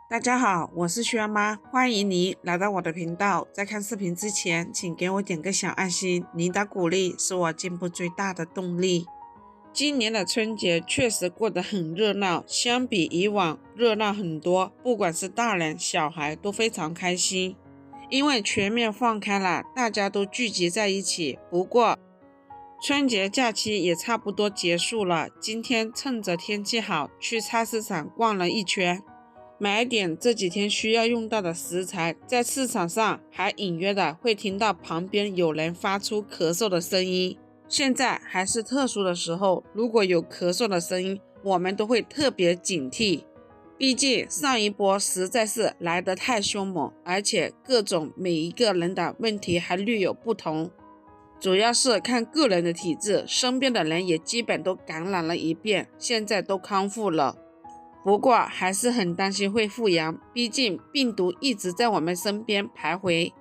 大家好，我是轩妈，欢迎你来到我的频道。在看视频之前，请给我点个小爱心，您的鼓励是我进步最大的动力。今年的春节确实过得很热闹，相比以往热闹很多，不管是大人小孩都非常开心，因为全面放开了，大家都聚集在一起。不过春节假期也差不多结束了，今天趁着天气好，去菜市场逛了一圈，买点这几天需要用到的食材。在市场上还隐约的会听到旁边有人发出咳嗽的声音。现在还是特殊的时候，如果有咳嗽的声音，我们都会特别警惕。毕竟上一波实在是来得太凶猛，而且每一个人的问题还略有不同，主要是看个人的体质，身边的人也基本都感染了一遍，现在都康复了。不过还是很担心会复阳，毕竟病毒一直在我们身边徘徊，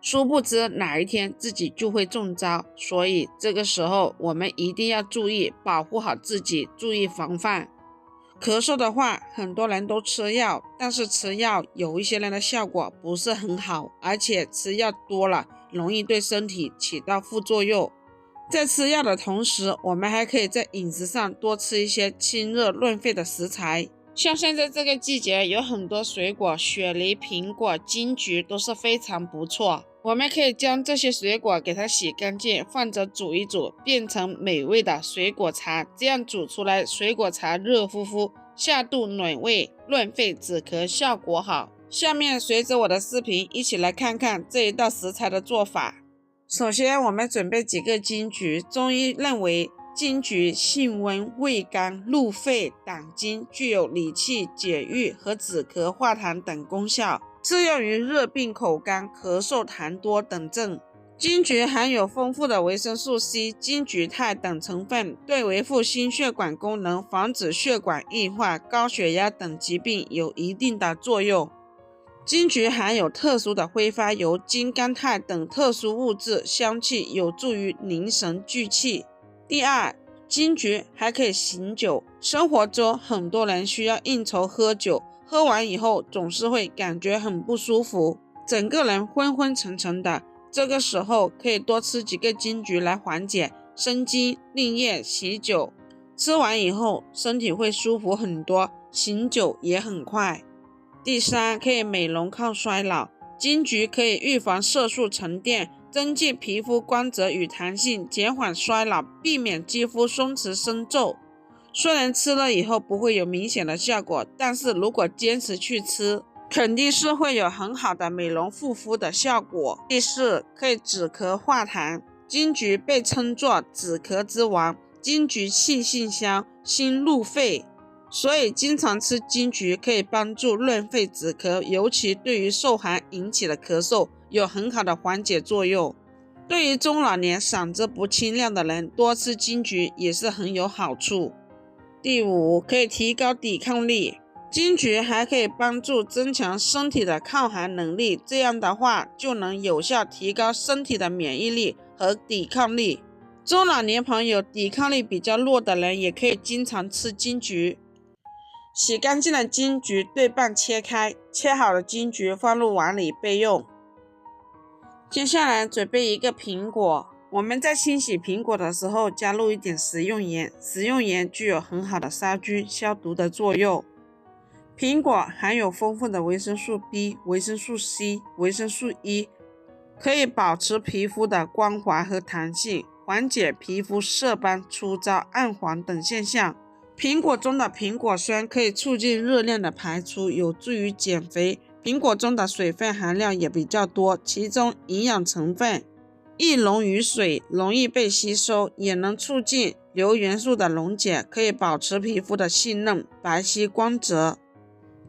殊不知哪一天自己就会中招，所以这个时候我们一定要注意保护好自己，注意防范。咳嗽的话，很多人都吃药，但是吃药有一些人的效果不是很好，而且吃药多了容易对身体起到副作用。在吃药的同时，我们还可以在饮食上多吃一些清热润肺的食材，像现在这个季节有很多水果，雪梨、苹果、金桔都是非常不错。我们可以将这些水果给它洗干净，放着煮一煮，变成美味的水果茶。这样煮出来水果茶热乎乎，下肚暖胃，润肺止咳，效果好。下面随着我的视频一起来看看这一道食材的做法。首先我们准备几个金桔，中医认为金桔性温，味甘，入肺胆经，具有理气、解郁和止咳化痰等功效，适用于热病、口干、咳嗽、痰多等症。金桔含有丰富的维生素 C、金桔肽等成分，对维护心血管功能、防止血管硬化、高血压等疾病有一定的作用。金桔含有特殊的挥发油、金甘肽等特殊物质，香气有助于凝神聚气。第二，金桔还可以醒酒。生活中很多人需要应酬喝酒，喝完以后总是会感觉很不舒服，整个人昏昏沉沉的，这个时候可以多吃几个金桔来缓解。生津、令液、喜酒，吃完以后身体会舒服很多，醒酒也很快。第三，可以美容抗衰老。金桔可以预防色素沉淀，增进皮肤光泽与弹性，减缓衰老，避免肌肤松弛生皱。虽然吃了以后不会有明显的效果，但是如果坚持去吃，肯定是会有很好的美容护肤的效果。第四，可以止咳化痰。金桔被称作止咳之王，金桔气性香，辛入肺，所以经常吃金桔可以帮助润肺止咳，尤其对于受寒引起的咳嗽有很好的缓解作用。对于中老年嗓子不清亮的人，多吃金桔也是很有好处。第五，可以提高抵抗力。金桔还可以帮助增强身体的抗寒能力，这样的话就能有效提高身体的免疫力和抵抗力。中老年朋友抵抗力比较弱的人也可以经常吃金桔。洗干净的金桔对半切开，切好的金桔放入碗里备用。接下来准备一个苹果，我们在清洗苹果的时候加入一点食用盐，食用盐具有很好的杀菌消毒的作用。苹果含有丰富的维生素 B、维生素 C、维生素 E， 可以保持皮肤的光滑和弹性，缓解皮肤色斑、粗糙、暗黄等现象。苹果中的苹果酸可以促进热量的排出，有助于减肥。苹果中的水分含量也比较多，其中营养成分易溶于水，容易被吸收，也能促进硫元素的溶解，可以保持皮肤的细嫩、白皙光泽。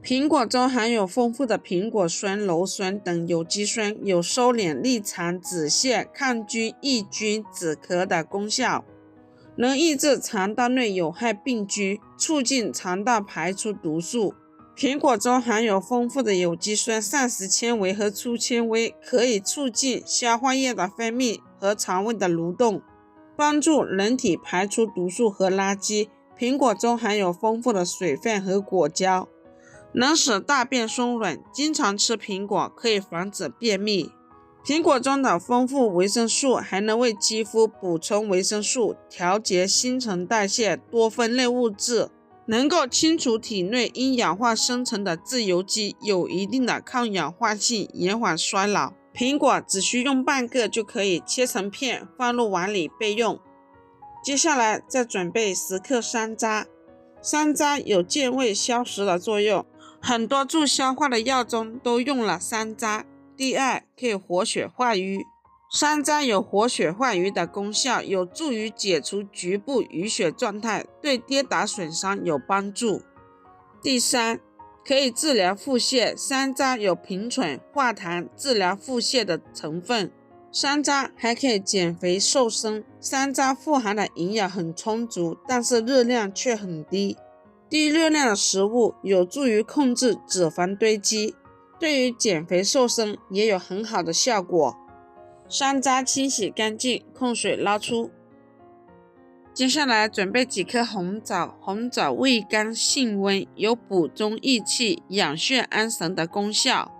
苹果中含有丰富的苹果酸、鞣酸等有机酸，有收敛痢肠、止泻、抗菌、抑菌、止咳的功效，能抑制肠道内有害病菌，促进肠道排出毒素。苹果中含有丰富的有机酸、膳食纤维和粗纤维，可以促进消化液的分泌和肠胃的蠕动，帮助人体排出毒素和垃圾。苹果中含有丰富的水分和果胶，能使大便松软。经常吃苹果可以防止便秘。苹果中的丰富维生素还能为肌肤补充维生素，调节新陈代谢多酚类物质，能够清除体内因氧化生成的自由基，有一定的抗氧化性，延缓衰老。苹果只需用半个就可以切成片，放入碗里备用。接下来再准备10克山楂。山楂有健胃消食的作用，很多助消化的药中都用了山楂。第二，可以活血化瘀。山楂有活血化瘀的功效，有助于解除局部淤血状态，对跌打损伤有帮助。第三，可以治疗腹泻。山楂有平醇、化痰、治疗腹泻的成分。山楂还可以减肥瘦身。山楂富含的营养很充足，但是热量却很低。低热量的食物有助于控制脂肪堆积，对于减肥瘦身也有很好的效果。山楂清洗干净，控水捞出。接下来准备几颗红枣。红枣味甘性温，有补中益气、养血安神的功效。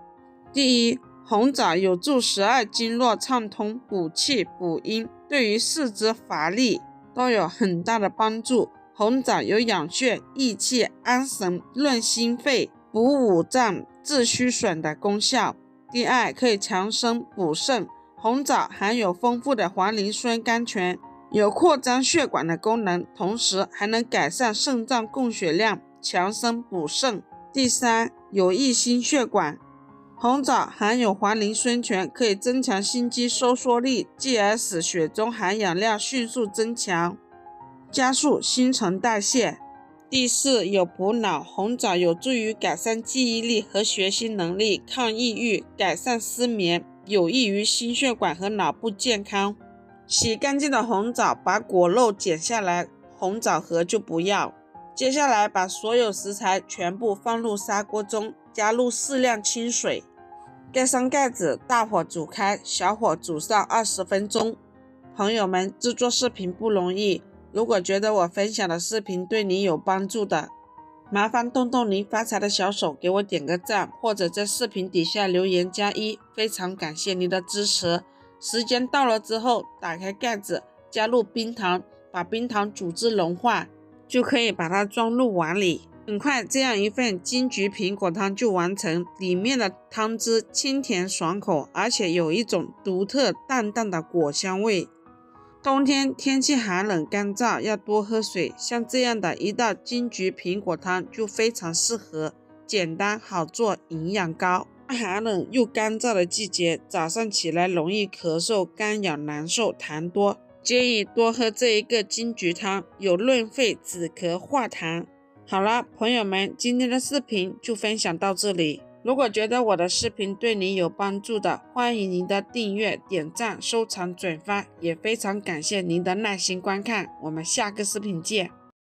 第一，红枣有助12经络畅通，补气补阴，对于四肢乏力都有很大的帮助。红枣有养血、益气、安神、润心肺、补五脏、治虚损的功效。第二，可以强身补肾。红枣含有丰富的黄磷酸甘泉，有扩张血管的功能，同时还能改善肾脏供血量，强身补肾。第三，有益心血管。红枣含有黄磷酸泉，可以增强心肌收缩力，继而使血中含氧量迅速增强，加速新陈代谢。第四，有补脑。红枣有助于改善记忆力和学习能力，抗抑郁，改善失眠，有益于心血管和脑部健康。洗干净的红枣，把果肉剪下来，红枣核就不要。接下来把所有食材全部放入砂锅中，加入适量清水，盖上盖子，大火煮开，小火煮上20分钟。朋友们，制作视频不容易，如果觉得我分享的视频对你有帮助的，麻烦动动您发财的小手，给我点个赞，或者在视频底下留言加1，非常感谢您的支持。时间到了之后，打开盖子，加入冰糖，把冰糖煮至融化，就可以把它装入碗里。很快，这样一份金桔苹果汤就完成。里面的汤汁清甜爽口，而且有一种独特淡淡的果香味。冬天天气寒冷干燥，要多喝水，像这样的一道金桔苹果汤就非常适合，简单好做，营养高。寒冷又干燥的季节，早上起来容易咳嗽、干痒难受、痰多，建议多喝这一个金桔汤，有润肺止咳化痰。好了，朋友们，今天的视频就分享到这里。如果觉得我的视频对你有帮助的，欢迎您的订阅、点赞、收藏、转发，也非常感谢您的耐心观看。我们下个视频见。